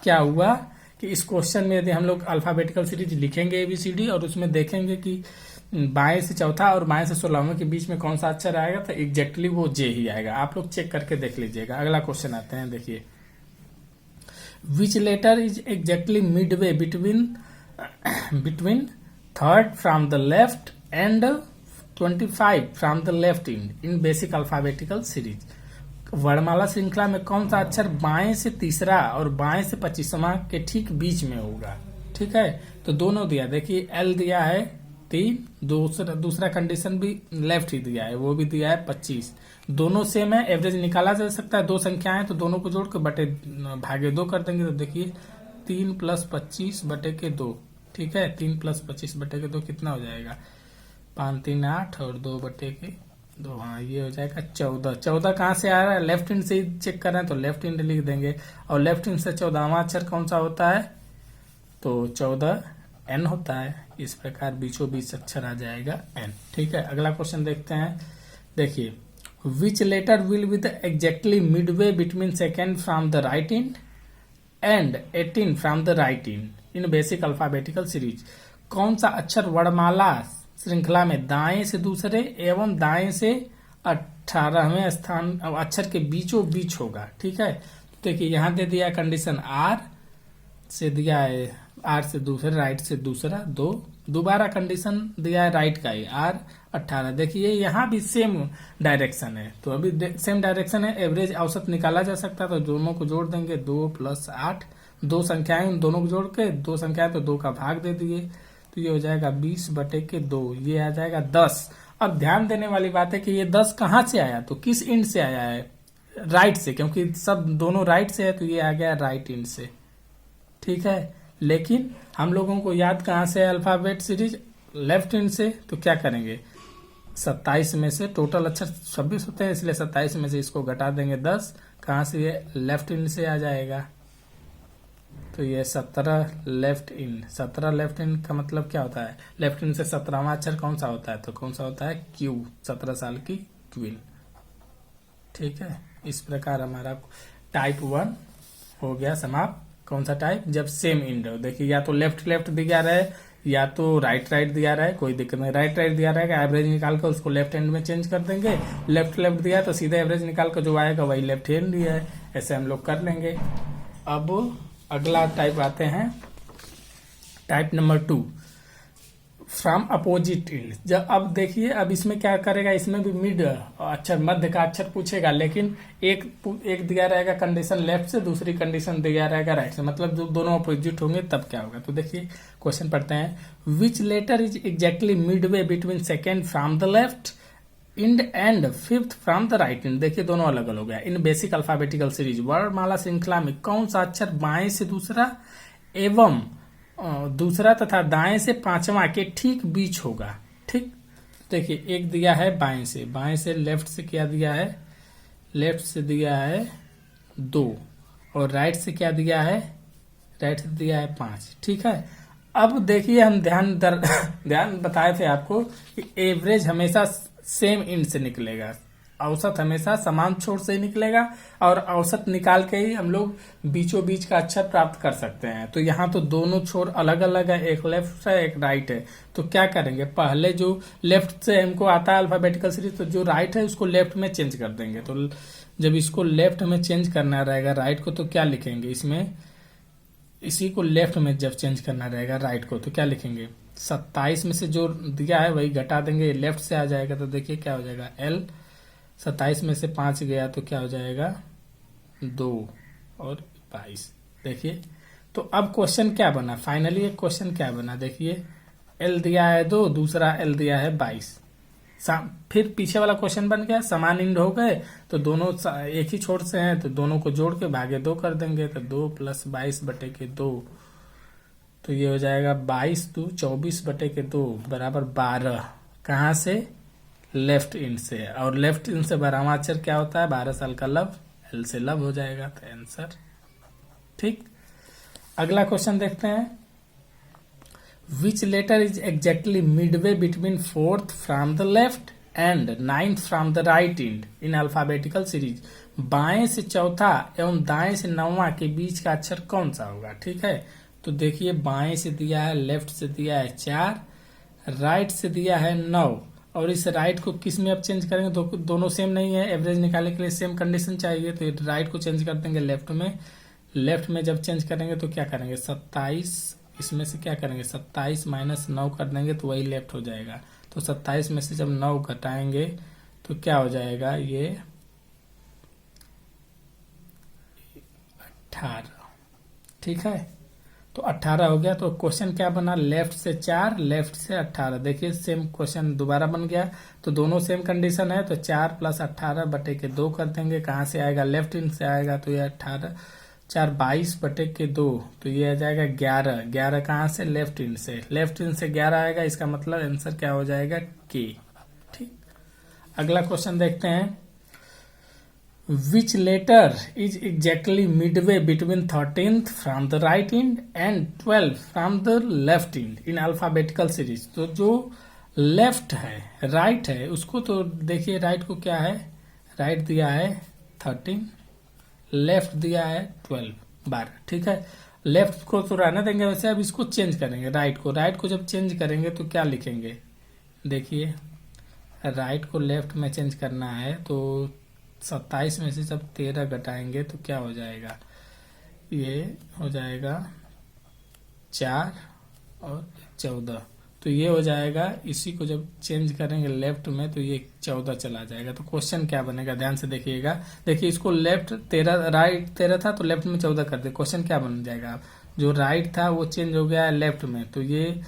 S1: क्या हुआ कि इस क्वेश्चन में यदि हम लोग अल्फाबेटिकल सीरीज लिखेंगे एबीसीडी और उसमें देखेंगे कि बाएं से चौथा और बाएं से 16वें के बीच में कौन सा अक्षर आएगा, तो एग्जैक्टली वो जे ही आएगा। आप लोग चेक करके देख लीजिएगा। अगला क्वेश्चन आते हैं, देखिए which letter is exactly midway between third from the left end 25 from the left in basic alphabetical series. वर्णमाला श्रृंखला में कौन सा अक्षर बाएं से तीसरा और बाएं से 25वां के ठीक बीच में होगा, ठीक है। तो दोनों दिया, देखिए एल दिया है 3, दूसरा कंडीशन भी लेफ्ट ही दिया है, वो भी दिया है 25। दोनों सेम है, एवरेज निकाला जा सकता है। 2 संख्याएं तो दोनों को जोड़ के बटे भागे 2 कर देंगे। तो देखिए 3 + 25 बटे के 2, ठीक है। 3 + 25 बटे के 2 कितना हो जाएगा, 5 × 3 = 8 और 2 बटे के 2, हाँ ये हो जाएगा 14। 14 कहाँ से आ रहा है, लेफ्ट हैंड से ही चेक कर रहे हैं तो लेफ्ट हैंड लिख देंगे। और लेफ्ट हैंड से 14वां अक्षर कौन सा होता है, तो 14 N होता है। इस प्रकार बीचों बीच अक्षर आ जाएगा N, ठीक है। अगला क्वेश्चन देखते हैं, देखिए which letter will be the exactly midway between second from the right end and 18 from the right end in basic alphabetical series. कौन सा अक्षर वर्णमाला श्रृंखला में दाएं से दूसरे एवं दाएं से 18वें स्थान अक्षर के बीचों बीच होगा, ठीक है। देखिए यहाँ दे दिया कंडीशन R से दिया है, R से दूसरे, राइट से दूसरा 2, दोबारा कंडीशन दिया है राइट का ही R 18। देखिए यहाँ भी सेम डायरेक्शन है, तो अभी सेम डायरेक्शन है, एवरेज औसत निकाला जा सकता है। तो दोनों को जोड़ देंगे, 2 + 8, 2 संख्याएं उन दोनों को जोड़ के, 2 संख्याएं तो 2 का भाग दे दिए, तो ये हो जाएगा 20 बटे के 2, ये आ जाएगा 10। अब ध्यान देने वाली बात है कि ये 10 कहाँ से आया, तो किस इंड से आया है, राइट से, क्योंकि सब दोनों राइट से है तो ये आ गया राइट इंड से, ठीक है। लेकिन हम लोगों को याद कहाँ से है अल्फाबेट सीरीज, लेफ्ट इंड से। तो क्या करेंगे, 27 में से टोटल अक्षर 26 होते हैं, इसलिए 27 में से इसको घटा देंगे 10, कहाँ से ये लेफ्ट इंड से आ जाएगा। तो ये 17 लेफ्ट इंड, 17 लेफ्ट इंड का मतलब क्या होता है, लेफ्ट इंड से 17वां अक्षर कौन सा होता है, तो कौन सा होता है Q, 17 साल की क्वीन, ठीक है। इस प्रकार हमारा टाइप 1 हो गया समाप्त। कौन सा टाइप, जब सेम इंड हो। देखिए या तो लेफ्ट लेफ्ट दिया रहे या तो राइट राइट दिया रहा है कोई दिक्कत नहीं, राइट राइट दिया रहेगा एवरेज निकाल कर उसको लेफ्ट हैंड में चेंज कर देंगे, लेफ्ट लेफ्ट दिया है तो सीधे एवरेज निकाल कर जो आएगा वही लेफ्ट हैंड दिया है, ऐसे हम लोग कर लेंगे। अब अगला टाइप आते हैं, type number 2 from opposite and. जब अब देखिए अब इसमें क्या करेगा, इसमें भी मिड अक्षर मध्य का अक्षर पूछेगा, लेकिन एक दिया रहेगा कंडीशन लेफ्ट से, दूसरी कंडीशन दिया रहेगा राइट से, मतलब जब दोनों अपोजिट होंगे तब क्या होगा। तो देखिए क्वेश्चन पढ़ते हैं, which letter is exactly midway between second from the left end and fifth from the right end. देखिए दोनों अलग अलग हो गया। इन बेसिक अल्फाबेटिकल सीरीज वर्णमाला श्रृंखला में कौन सा अक्षर बाएं से दूसरा एवं दूसरा तथा दाएं से पांचवा के ठीक बीच होगा। ठीक, देखिए एक दिया है बाएं से लेफ्ट से क्या दिया है, लेफ्ट से दिया है 2 और राइट से क्या दिया है, राइट से दिया है 5। ठीक है, अब देखिए हम ध्यान बताए थे आपको कि एवरेज हमेशा सेम इंड से निकलेगा, औसत हमेशा समान छोर से ही निकलेगा, और औसत निकाल के ही हम लोग बीचों बीच का अक्षर प्राप्त कर सकते हैं। तो यहाँ तो दोनों छोर अलग अलग है, एक लेफ्ट है एक राइट है। तो क्या करेंगे, पहले जो लेफ्ट से हमको आता है अल्फाबेटिकल सीरीज, तो जो राइट है उसको लेफ्ट में चेंज कर देंगे। तो जब इसको लेफ्ट में चेंज करना रहेगा राइट को, तो क्या लिखेंगे इसमें, इसी को लेफ्ट में जब चेंज करना रहेगा राइट को, तो क्या लिखेंगे 27 में से जो दिया है वही घटा देंगे, लेफ्ट से आ जाएगा। तो देखिए क्या हो जाएगा, L 27 में से 5 गया तो क्या हो जाएगा 2 और 22। देखिए तो अब क्वेश्चन क्या बना, फाइनली एक क्वेश्चन क्या बना, देखिए L दिया है 2, दूसरा L दिया है 22। फिर पीछे वाला क्वेश्चन बन गया, समान इंड हो गए तो दोनों एक ही छोर से हैं, तो दोनों को जोड़ के भागे 2 कर देंगे, तो 2 + 22/2, तो ये हो जाएगा 22 2 24/2 बराबर 12। कहाँ से, लेफ्ट इंड से, और लेफ्ट इंड से 12वां अक्षर क्या होता है, 12 साल का लव, L से लव हो जाएगा, तो आंसर। ठीक, अगला क्वेश्चन देखते हैं, which letter is exactly midway between 4th from the left end 9th from the right end in alphabetical series. बाएं से चौथा एवं दाएं से 9वां के बीच का अक्षर कौन सा होगा। ठीक है, तो देखिए बाएं से दिया है, लेफ्ट से दिया है 4, राइट से दिया है 9, और इस राइट को किस में अब चेंज करेंगे, तो दोनों सेम नहीं है, एवरेज निकालने के लिए सेम कंडीशन चाहिए, तो राइट को चेंज कर देंगे लेफ्ट में। लेफ्ट में जब चेंज करेंगे तो क्या करेंगे 27, इसमें से क्या करेंगे 27 - 9 कर देंगे तो वही लेफ्ट हो जाएगा। तो 27 में से जब 9 घटाएंगे तो क्या हो जाएगा, ये 18। ठीक है, तो 18 हो गया। तो क्वेश्चन क्या बना, लेफ्ट से 4 लेफ्ट से 18। देखिए सेम क्वेश्चन दोबारा बन गया, तो दोनों सेम कंडीशन है, तो 4 + 18/2 कर देंगे। कहाँ से आएगा, लेफ्ट इंड से आएगा, तो ये 18 4 22/2, तो ये आ जाएगा 11। 11 कहाँ से, लेफ्ट इंड से, लेफ्ट इंड से 11 आएगा, इसका मतलब आंसर क्या हो जाएगा, K। ठीक, अगला क्वेश्चन देखते हैं, which letter is exactly midway between 13th from the right end and 12th from the left end in alphabetical series. तो जो लेफ्ट है राइट है उसको, तो देखिए राइट को क्या है, राइट दिया है 13, लेफ्ट दिया है 12। ठीक है, लेफ्ट को तो रहने देंगे वैसे, अब इसको चेंज करेंगे राइट को जब चेंज करेंगे तो क्या लिखेंगे, देखिए राइट को लेफ्ट में चेंज करना है, तो 27 में से जब 13 घटाएंगे तो क्या हो जाएगा, ये हो जाएगा 4 और 14, तो ये हो जाएगा। इसी को जब चेंज करेंगे लेफ्ट में तो ये 14 चला जाएगा। तो क्वेश्चन क्या बनेगा, ध्यान से देखिएगा। देखिए इसको लेफ्ट 13, राइट 13 था तो लेफ्ट में 14 कर दे, क्वेश्चन क्या बन जाएगा, जो राइट था वो चेंज हो गया है लेफ्ट में, तो ये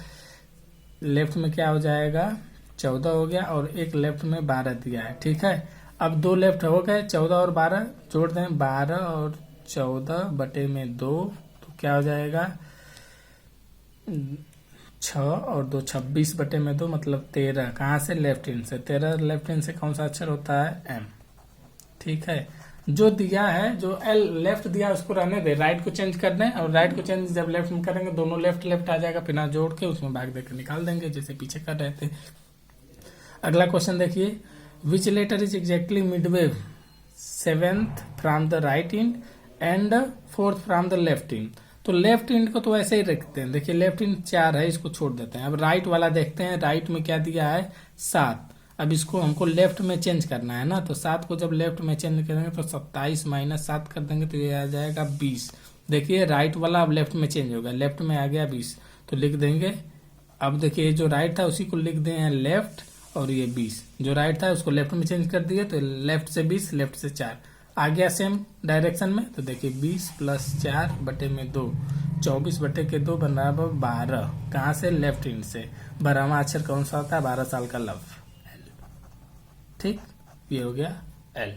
S1: लेफ्ट में क्या हो जाएगा 14 हो गया, और एक लेफ्ट में 12 दिया है। ठीक है, अब 2 लेफ्ट हो गए, 14 और 12 जोड़ दें, 12 और 14/2, तो क्या हो जाएगा 6 और 2 26/2, मतलब 13। कहाँ से, लेफ्ट हैंड से, 13 लेफ्ट हैंड से कौन सा अक्षर होता है, M। ठीक है, जो दिया है, जो L लेफ्ट दिया उसको रहने दे, राइट को चेंज कर दें, और राइट को चेंज जब लेफ्ट में करेंगे दोनों लेफ्ट लेफ्ट आ जाएगा, फिर ना जोड़ के उसमें भाग देकर निकाल देंगे जैसे पीछे कर रहे थे। अगला क्वेश्चन देखिए, which letter is exactly midway 7th from the right end and 4th from the left end. तो लेफ्ट इंड को तो ऐसे ही रखते हैं। देखिए लेफ्ट इंड 4 है, इसको छोड़ देते हैं। अब राइट वाला देखते हैं, राइट में क्या दिया है 7। अब इसको हमको लेफ्ट में चेंज करना है ना, तो 7 को जब लेफ्ट में चेंज करेंगे तो 27 माइनस 7 कर देंगे तो ये आ जाएगा 20। देखिए राइट वाला अब लेफ्ट में चेंज हो गया, लेफ्ट में आ गया 20, तो लिख देंगे। अब देखिए जो राइट था उसी को लिख दें हैं लेफ्ट, और ये 20 जो राइट था उसको लेफ्ट में चेंज कर दिए, तो लेफ्ट से 20, लेफ्ट से 4 आ गया सेम डायरेक्शन में। तो देखिए 20 प्लस 4 बटे में 2, 24 बटे के 2 बराबर 12। कहाँ से? लेफ्ट इंड से। 12वां अक्षर कौन सा होता है? 12 साल का लव। ठीक, ये हो गया एल।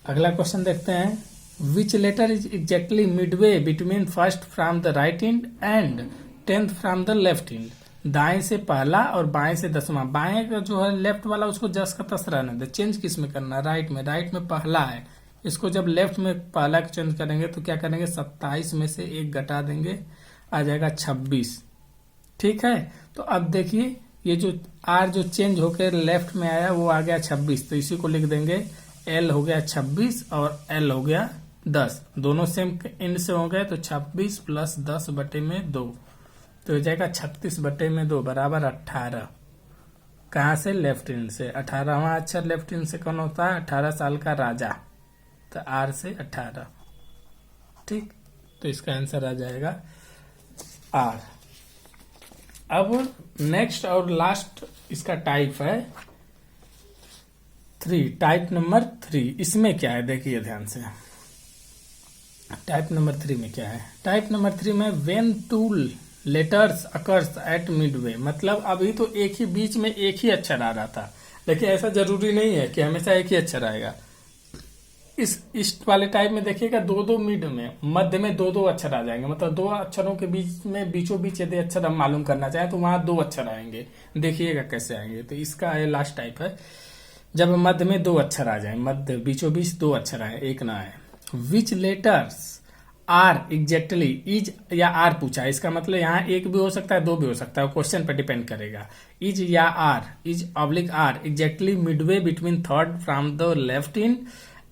S1: अगला क्वेश्चन देखते हैं। Which letter is exactly midway between first from the right end and 10th from the left end? दाएं से पहला और बाएं से 10वां। बाएं का जो है लेफ्ट वाला उसको जस का तस रहने दे। चेंज किस में करना? राइट में। राइट में पहला है, इसको जब लेफ्ट में पहला चेंज करेंगे तो क्या करेंगे? 27 में से 1 घटा देंगे, आ जाएगा 26। ठीक है, तो अब देखिए ये जो आर जो चेंज होकर लेफ्ट में आया वो आ गया 26, तो इसी को लिख देंगे एल हो गया 26 और एल हो गया 10। दोनों सेम एंड से हो गए, तो 26 प्लस 10 बटे में 2, तो हो जाएगा 36 बटे में 2 बराबर 18। कहाँ से? लेफ्ट एंड से। 18वां अक्षर लेफ्ट एंड से कौन होता है? 18 साल का राजा, तो आर से 18। ठीक, तो इसका आंसर आ जाएगा आर। अब नेक्स्ट और लास्ट इसका टाइप है 3, टाइप नंबर 3। इसमें क्या है देखिए ध्यान से। टाइप नंबर 3 में क्या है? टाइप नंबर 3 में when two letters occurs at Midway, मतलब अभी तो एक ही बीच में एक ही अक्षर आ रहा था। देखिए ऐसा जरूरी नहीं है कि हमेशा एक ही अक्षर आएगा। इस वाले टाइप में देखिएगा दो मिड में, मध्य में 2 अक्षर आ जाएंगे। मतलब 2 अक्षरों के बीच में बीचों बीच यदि अक्षर हम मालूम करना चाहें तो वहां 2 अक्षर आएंगे। देखिएगा कैसे आएंगे। तो इसका है लास्ट टाइप है जब मध्य में 2 अक्षर आ जाए, मध्य बीचों बीच 2 अक्षर आए, एक ना आए। विच लेटर्स आर एग्जैक्टली इज या आर पूछा है, इसका मतलब यहाँ एक भी हो सकता है 2 भी हो सकता है, क्वेश्चन पर डिपेंड करेगा। इज या are, is oblique are exactly midway between 3rd from the left end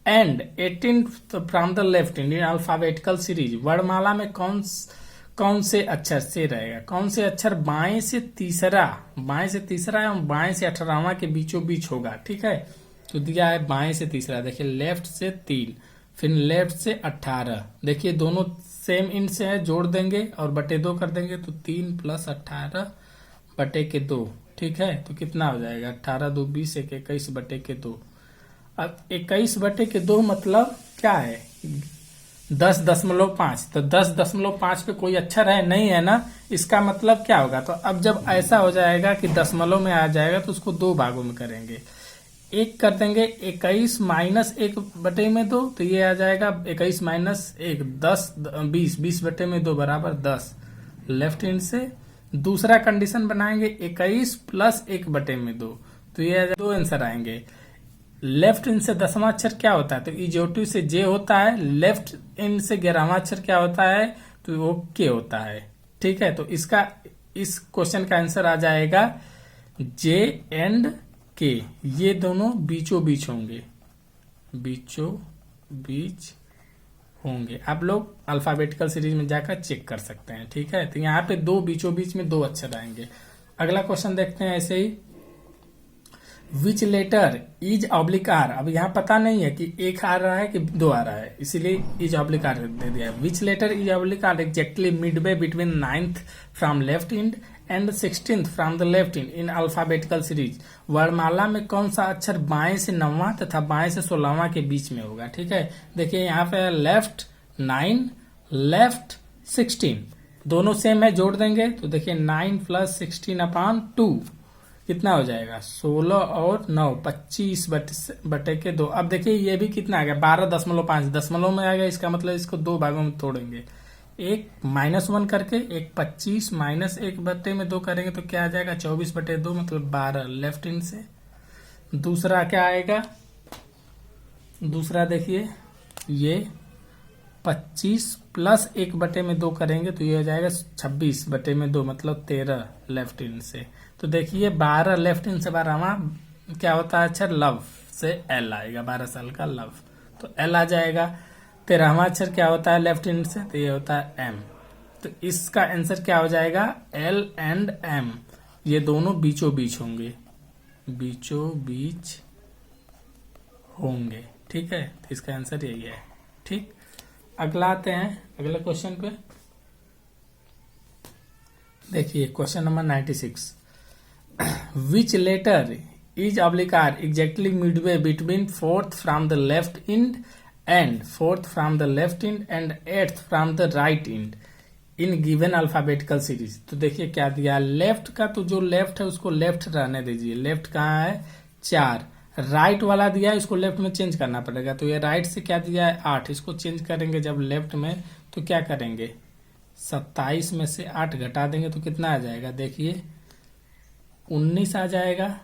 S1: and 18th from the left end in alphabetical series. वर्णमाला में कौन से अक्षर से रहेगा? कौन से अक्षर बाएं से तीसरा एवं बाएं से 18वां के बीचों बीच होगा? ठीक है, तो दिया है बाएं से तीसरा। देखिए लेफ्ट से 3, फिर लेफ्ट से 18। देखिए दोनों सेम इंड से है, जोड़ देंगे और बटे 2 कर देंगे, तो 3 प्लस 18 बटे के 2। ठीक है, तो कितना हो जाएगा? 18 2 20, 21 बटे के 2। अब 21 बटे के 2 मतलब क्या है? 10.5। तो 10.5 पे कोई अक्षर है नहीं है ना, इसका मतलब क्या होगा? तो अब जब ऐसा हो जाएगा कि दशमलव में आ जाएगा तो उसको 2 भागों में करेंगे। 1 कर देंगे, 21 माइनस 1 बटे में 2, तो ये आ जाएगा 21 माइनस 1 10 20 बटे में 2 बराबर 10 लेफ्ट हैंड से। दूसरा कंडीशन बनाएंगे 21 प्लस 1 बटे में 2, तो ये 2 आंसर आएंगे। लेफ्ट इंड से 10वां अक्षर क्या होता है? तो इजोटिव से जे होता है। लेफ्ट इंड से 11वां अक्षर क्या होता है? तो वो के होता है। ठीक है, तो इसका इस क्वेश्चन का आंसर आ जाएगा जे एंड के, ये दोनों बीचों बीच होंगे, बीचों बीच होंगे। आप लोग अल्फाबेटिकल सीरीज में जाकर चेक कर सकते हैं। ठीक है, तो यहाँ पे 2 बीचों बीच में 2 अक्षर आएंगे। अगला क्वेश्चन देखते हैं ऐसे ही। विच लेटर इज ऑब्लिक आर, अब यहाँ पता नहीं है कि 1 आ रहा है कि 2 आ रहा है, इसीलिए इज ऑब्लिक आर दे दिया है। Which letter is oblique are exactly midway between 9th from left end and 16th from the left end in alphabetical series. वर्णमाला में कौन सा अक्षर बाएं से 9वां तथा बाएं से 16वां के बीच में होगा? ठीक है, देखिए यहाँ पे लेफ्ट 9, लेफ्ट 16, दोनों सेम है, जोड़ देंगे तो देखिए 9 प्लस 16/2 कितना हो जाएगा? 16 और 9 25 बटे के 2। अब देखिए ये भी कितना आ गया? 12.5 दशमलव में आ गया, इसका मतलब इसको 2 भागों में तोड़ेंगे। एक -1 करके, एक 25 माइनस 1 बटे में 2 करेंगे तो क्या आ जाएगा? 24 बटे 2 मतलब 12 लेफ्ट हैंड से। दूसरा क्या आएगा? दूसरा देखिए ये 25 प्लस 1 बटे में 2 करेंगे तो ये हो जाएगा 26 बटे में 2 मतलब 13 लेफ्ट हैंड से। तो देखिए 12 लेफ्ट हैंड से 12वां क्या होता है अक्षर? लव से एल आएगा, 12 साल का लव, तो एल आ जाएगा। 13वां अक्षर क्या होता है लेफ्ट हैंड से, तो ये होता है एम। तो इसका आंसर क्या हो जाएगा, एल एंड एम, ये दोनों बीचों बीच होंगे, बीचों बीच होंगे। ठीक है, तो इसका आंसर यही है। ठीक, अगला आते हैं अगले क्वेश्चन पे। देखिए question number 96, which letter is oblique are exactly midway between fourth from the left end and fourth from the left end and eighth from the right end in given alphabetical series. तो देखिए क्या दिया, left का तो जो left है उसको left रहने दीजिए, लेफ्ट कहाँ है 4, राइट वाला दिया है इसको लेफ्ट में चेंज करना पड़ेगा। तो ये राइट से क्या दिया है 8, इसको चेंज करेंगे जब लेफ्ट में तो क्या करेंगे 27 में से 8 घटा देंगे तो कितना आ जाएगा, देखिए 19 आ जाएगा।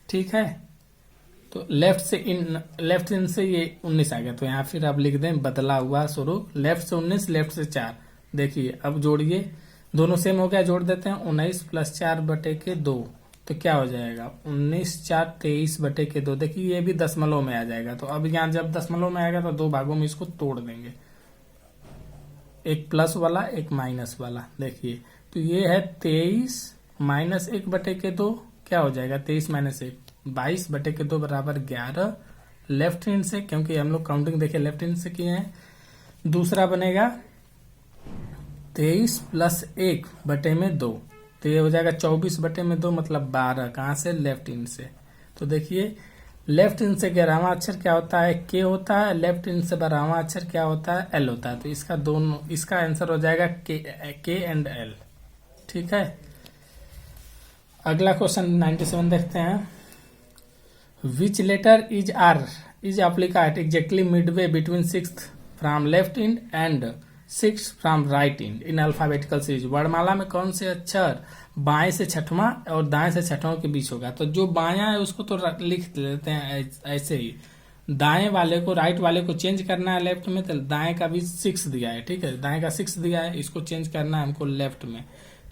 S1: ठीक है, तो लेफ्ट इन से ये 19 आ गया, तो यहाँ फिर अब लिख दें बदला हुआ शुरू, लेफ्ट से 19 लेफ्ट से 4। देखिए अब जोड़िए, दोनों सेम हो गया, जोड़ देते हैं 19 + 4 बटे के 2, तो क्या हो जाएगा 19 4 23 बटे के 2। देखिए ये भी दशमलव में आ जाएगा, तो अब यहाँ जब दशमलव में आएगा तो 2 भागों में इसको तोड़ देंगे, एक प्लस वाला एक माइनस वाला। देखिए तो ये है 23 - 1 बटे के 2, क्या हो जाएगा 23 - 1 22 बटे के 2 बराबर 11 लेफ्ट हैंड से, क्योंकि हम लोग काउंटिंग देखिए लेफ्ट हैंड से किए हैं। दूसरा बनेगा 23 + 1 बटे में 2, तो ये हो जाएगा 24 बटे में 2 मतलब 12, कहाँ से लेफ्ट हैंड से। तो देखिए लेफ्ट हैंड से 11वां अक्षर क्या होता है के होता है, लेफ्ट हैंड से 12वां अक्षर क्या होता है एल होता है। तो इसका आंसर हो जाएगा के एंड एल। ठीक है, अगला क्वेश्चन 97 देखते हैं, which letter is are is oblique are exactly midway between 6th from left end and 6th from right end in alphabetical series. वर्णमाला में कौन से अक्षर बाएं से छठवां और दाएं से छठवां के बीच होगा। तो जो बायां है उसको तो लिख लेते हैं ऐसे ही, दाएं वाले को राइट वाले को चेंज करना है लेफ्ट में, तो दाएं का भी 6 दिया है। ठीक है, दाएं का 6 दिया है, इसको चेंज करना है हमको लेफ्ट में।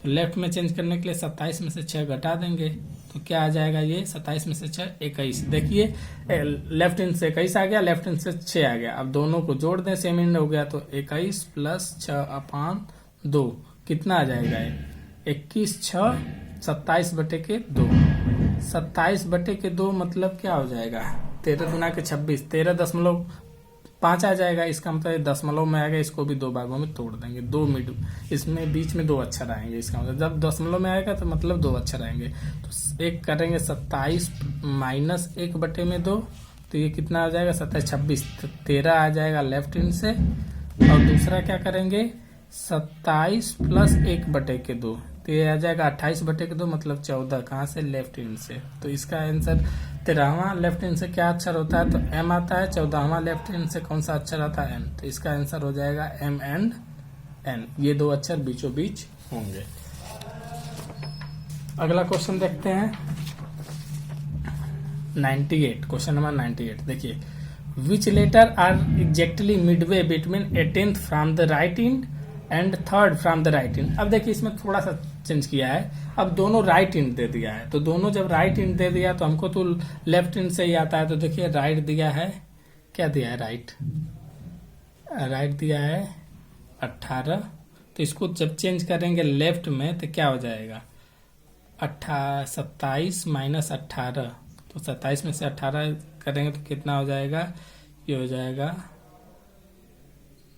S1: तो लेफ्ट में चेंज करने के लिए 27 में से 6 घटा देंगे, तो क्या आ जाएगा ये 27 में से 6 21। देखिए लेफ्ट हैंड से 21 आ गया, लेफ्ट हैंड से 6 आ गया। अब दोनों को जोड़ दें, सेम हैंड हो गया, तो 21 + 6/2 कितना आ जाएगा ये 21 6 27 बटे के 2। 27 बटे के 2 मतलब क्या हो जाएगा 13 दूना के 26, 13.5 आ जाएगा। इसका मतलब दशमलव में आएगा, इसको भी 2 भागों में तोड़ देंगे, 2 मिड इसमें बीच में 2 अक्षर आएंगे। इसका मतलब जब दशमलव में आएगा तो मतलब 2 अक्षर आएंगे। तो एक करेंगे 27 - 1 बटे में 2, तो ये कितना आ जाएगा 27 26, तो 13 आ जाएगा लेफ्ट हैंड से। और दूसरा क्या करेंगे 27 + 1 बटे के 2, तो ये आ जाएगा 28 बटे के 2 मतलब 14, कहाँ से लेफ्ट हैंड से। तो इसका आंसर 13वां लेफ्ट हैंड से क्या अक्षर होता है तो एम आता है, 14वां लेफ्ट हैंड से कौन सा अक्षर आता है एन। तो इसका आंसर हो जाएगा एम एंड एन, ये 2 अक्षर बीचों बीच होंगे। अगला क्वेश्चन देखते हैं 98, क्वेश्चन नंबर 98। देखिए which letter are exactly midway between 18th from the right end and 3rd from the right end. अब देखिए इसमें थोड़ा सा चेंज किया है, अब दोनों राइट इंड दे दिया है, तो दोनों जब राइट इंड दे दिया तो हमको तो लेफ्ट इंड से ही आता है। तो देखिए राइट दिया है, क्या दिया है राइट दिया है 18, तो इसको जब चेंज करेंगे लेफ्ट में तो क्या हो जाएगा 27 - 18, तो 27 में से 18 करेंगे तो कितना हो जाएगा, ये हो जाएगा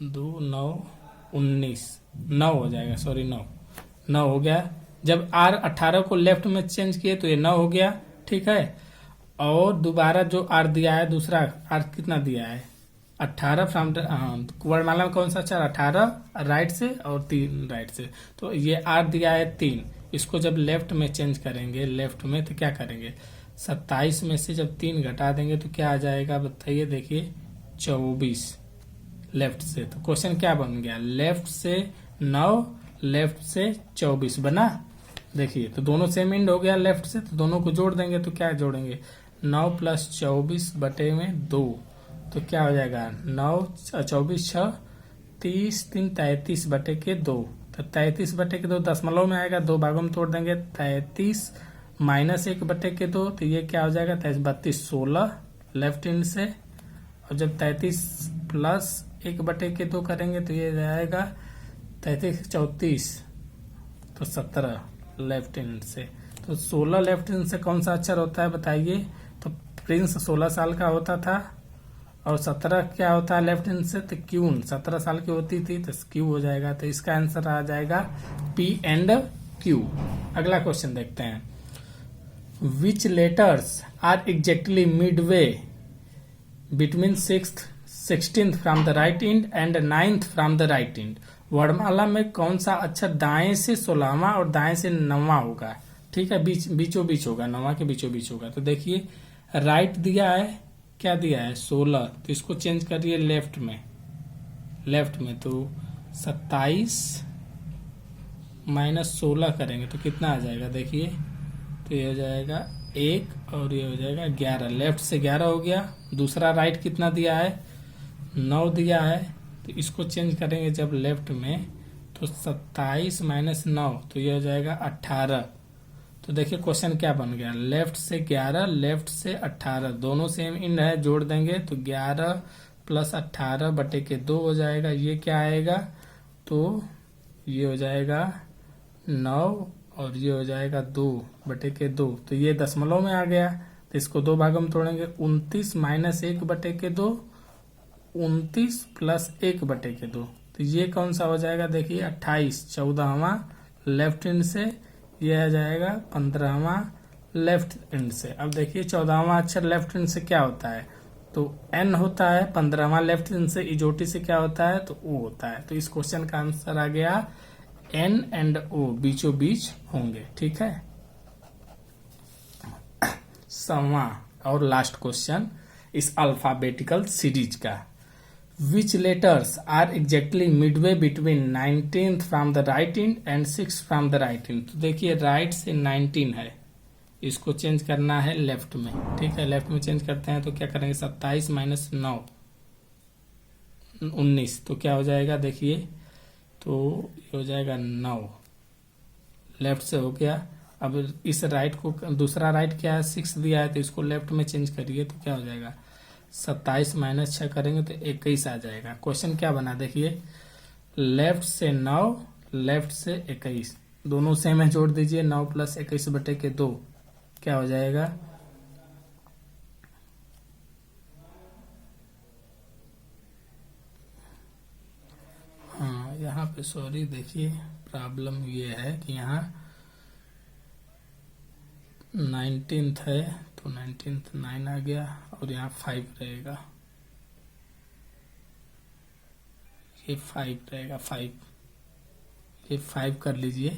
S1: 2 9 19 9 हो जाएगा, सॉरी 9 हो गया। जब आर 18 को लेफ्ट में चेंज किए तो ये 9 हो गया। ठीक है, और दोबारा जो आर दिया है दूसरा आर कितना दिया है 18 फ्रॉम वर्णमाला में कौन सा अक्षर 18 राइट से और 3 राइट से, तो ये आर दिया है 3, इसको जब लेफ्ट में चेंज करेंगे लेफ्ट में तो क्या करेंगे 27 में से जब 3 घटा देंगे तो क्या आ जाएगा बताइए, देखिए 24 लेफ्ट से। तो क्वेश्चन क्या बन गया, लेफ्ट से 9 लेफ्ट से 24 बना। देखिए तो दोनों सेम इंड हो गया लेफ्ट से, तो दोनों को जोड़ देंगे तो क्या जोड़ेंगे 9 + 24 बटे में 2, तो क्या हो जाएगा 9 24 6 30 3 33 बटे के 2, तो 33 बटे के 2 दशमलव में आएगा, 2 भागों में तोड़ देंगे 33 - 1 बटे के 2, तो ये क्या हो जाएगा 33 32 16 लेफ्ट हैंड से। और जब 33 + 1/2 करेंगे तो ये जाएगा 33 34, तो 17 लेफ्ट हैंड से। तो 16 लेफ्ट हैंड से कौन सा अक्षर होता है बताइए। तो प्रिंस 16 साल का होता था, और 17 क्या होता है लेफ्ट हैंड से, तो क्यून 17 साल की होती थी, तो क्यू हो जाएगा। तो इसका आंसर आ जाएगा पी एंड क्यू। अगला क्वेश्चन देखते हैं। Which letters are exactly midway between 16th from the right end and 9th from the right end. वर्णमाला में कौन सा अक्षर दाएं से 16वां और दाएं से 9वां होगा। ठीक है, बीचों बीच होगा, 9वां के बीचों बीच होगा। तो देखिए राइट दिया है, क्या दिया है 16, तो इसको चेंज करिए लेफ्ट में तो 27 - 16 करेंगे तो कितना आ जाएगा देखिए। तो ये हो जाएगा 1 और ये हो जाएगा 11, लेफ्ट से 11 हो गया। दूसरा राइट कितना दिया है 9 दिया है, तो इसको चेंज करेंगे जब लेफ्ट में तो 27 - 9 तो ये हो जाएगा 18। तो देखिए क्वेश्चन क्या बन गया, लेफ्ट से 11 लेफ्ट से 18 दोनों सेम इंड है, जोड़ देंगे तो 11 + 18/2 हो जाएगा। ये क्या आएगा, तो ये हो जाएगा 9 और ये हो जाएगा 2/2। तो ये दशमलव में आ गया, तो इसको 2 भागों में तोड़ेंगे। 29 - 1/2, 29 + 1/2, तो ये कौन सा हो जाएगा देखिए 28, 14वां लेफ्ट हैंड से, यह आ जाएगा 15वां लेफ्ट हैंड से। अब देखिए 14वां अक्षर लेफ्ट हैंड से क्या होता है, तो एन होता है। 15वां लेफ्ट हैंड से इजोटी से क्या होता है, तो ओ होता है। तो इस क्वेश्चन का आंसर आ गया एन एंड ओ बीचों बीच होंगे। ठीक है, 7वां और लास्ट क्वेश्चन इस अल्फाबेटिकल सीरीज का। Which letters are exactly midway between 19th from the right end and 6th from the right end। तो देखिए राइट से 19 है, इसको चेंज करना है लेफ्ट में। ठीक है, लेफ्ट में चेंज करते हैं तो क्या करेंगे 27 - 9 19, तो क्या हो जाएगा देखिए, तो ये हो जाएगा 9 लेफ्ट से हो गया। अब इस राइट को, दूसरा राइट क्या है 6 दिया है, तो इसको लेफ्ट में चेंज करिए तो क्या हो जाएगा 27 - 6 करेंगे तो 21 आ जाएगा। क्वेश्चन क्या बना देखिए, लेफ्ट से 9 लेफ्ट से 21 दोनों सेम है, जोड़ दीजिए 9 + 21/2 क्या हो जाएगा, हाँ यहाँ पे सॉरी देखिए प्रॉब्लम ये है कि यहाँ 19th है तो 19th 9 आ गया और यहाँ 5 रहेगा, ये 5 रहेगा 5, ये 5 कर लीजिए।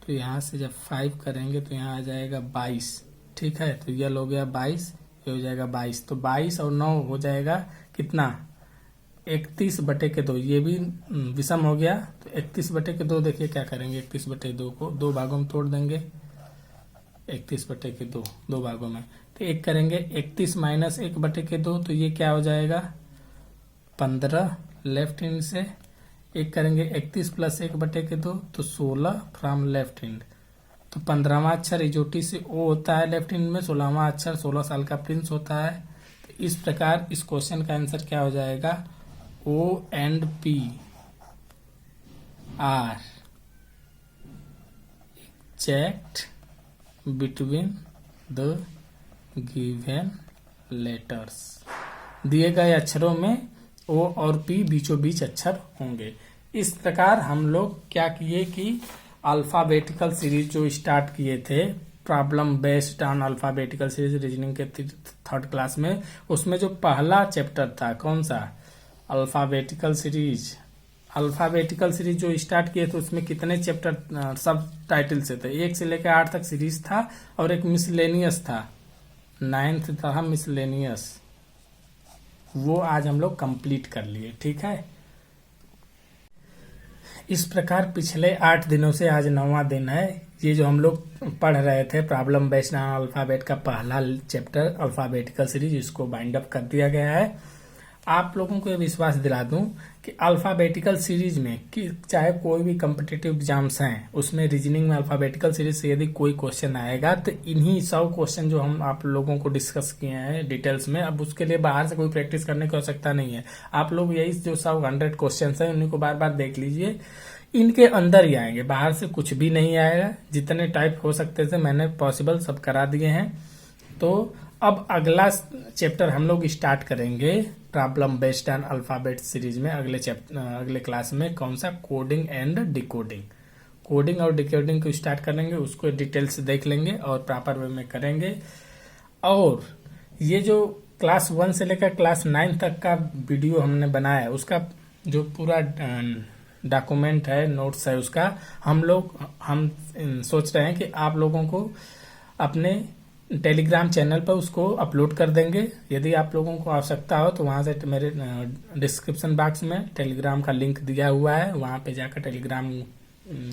S1: तो यहाँ से जब 5 करेंगे तो यहाँ आ जाएगा 22। ठीक है, तो ये हो गया 22, ये हो जाएगा 22, तो 22 और 9 हो जाएगा कितना 31/2। ये भी विषम हो गया, तो 31/2 देखिए क्या करेंगे, 31/2 को 2 भागों में तोड़ देंगे। 31/2 2 भागों में, तो एक करेंगे 31 - 1/2, तो ये क्या हो जाएगा 15 लेफ्ट हैंड से। एक करेंगे 31 + 1/2, तो 16 फ्रॉम लेफ्ट हैंड। तो 15वां अक्षर इजोटी से ओ होता है लेफ्ट हैंड में, 16वां अक्षर 16 साल का प्रिंस होता है। तो इस प्रकार इस क्वेश्चन का आंसर क्या हो जाएगा, O and P are exact between the given letters। दिए गए अक्षरों में O और P बीचों बीच अक्षर होंगे। इस प्रकार हम लोग क्या किए कि अल्फाबेटिकल सीरीज जो स्टार्ट किए थे, problem based on alphabetical series reasoning के 3rd क्लास में, उसमें जो पहला चैप्टर था कौन सा अल्फाबेटिकल सीरीज। अल्फाबेटिकल सीरीज जो स्टार्ट किए थे उसमें कितने चैप्टर सब टाइटल से थे, 1 से लेकर 8 तक सीरीज था और एक मिसलेनियस था, 9th था मिसलेनियस, वो आज हम लोग कंप्लीट कर लिए। ठीक है, इस प्रकार पिछले 8 दिनों से आज 9वां दिन है। ये जो हम लोग पढ़ रहे थे प्रॉब्लम बेस्ड ऑन अल्फाबेट का पहला चैप्टर अल्फाबेटिकल सीरीज, इसको बाइंड अप कर दिया गया है। आप लोगों को ये विश्वास दिला दूं कि अल्फाबेटिकल सीरीज में कि चाहे कोई भी कम्पिटिटिव एग्जाम्स हैं उसमें रीजनिंग में अल्फाबेटिकल सीरीज से यदि कोई क्वेश्चन आएगा तो इन्हीं 100 क्वेश्चन जो हम आप लोगों को डिस्कस किए हैं डिटेल्स में, अब उसके लिए बाहर से कोई प्रैक्टिस करने की आवश्यकता नहीं है। आप लोग यही जो 100 क्वेश्चन है उन्हीं को बार बार देख लीजिए, इनके अंदर ही आएंगे, बाहर से कुछ भी नहीं आएगा। जितने टाइप हो सकते थे मैंने पॉसिबल सब करा दिए हैं। तो अब अगला चैप्टर हम लोग स्टार्ट करेंगे problem based on alphabet series में। अगले क्लास में कौन सा, कोडिंग एंड डिकोडिंग। कोडिंग और डिकोडिंग को स्टार्ट करेंगे, उसको डिटेल से देख लेंगे और प्रॉपर वे में करेंगे। और ये जो क्लास 1 से लेकर क्लास 9 तक का वीडियो हमने बनाया है उसका जो पूरा डॉक्यूमेंट है, नोट्स है, उसका हम सोच रहे हैं कि आप लोगों को अपने टेलीग्राम चैनल पर उसको अपलोड कर देंगे। यदि आप लोगों को आवश्यकता हो तो वहां से मेरे डिस्क्रिप्शन बॉक्स में टेलीग्राम का लिंक दिया हुआ है, वहां पे जाकर टेलीग्राम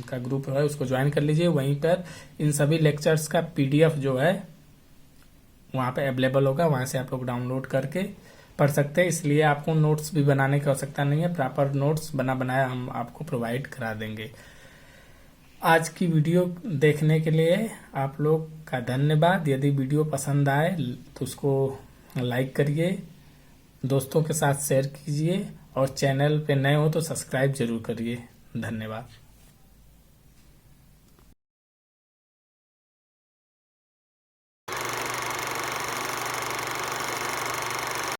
S1: का ग्रुप है उसको ज्वाइन कर लीजिए। वहीं पर इन सभी लेक्चर्स का पीडीएफ जो है वहां पे अवेलेबल होगा, वहां से आप लोग डाउनलोड करके पढ़ सकते हैं। इसलिए आपको नोट्स भी बनाने की आवश्यकता नहीं है, प्रॉपर नोट्स बनाया हम आपको प्रोवाइड करा देंगे। आज की वीडियो देखने के लिए आप लोग का धन्यवाद। यदि वीडियो पसंद आए तो उसको लाइक करिए, दोस्तों के साथ शेयर कीजिए और चैनल पे नए हो तो सब्सक्राइब जरूर करिए। धन्यवाद।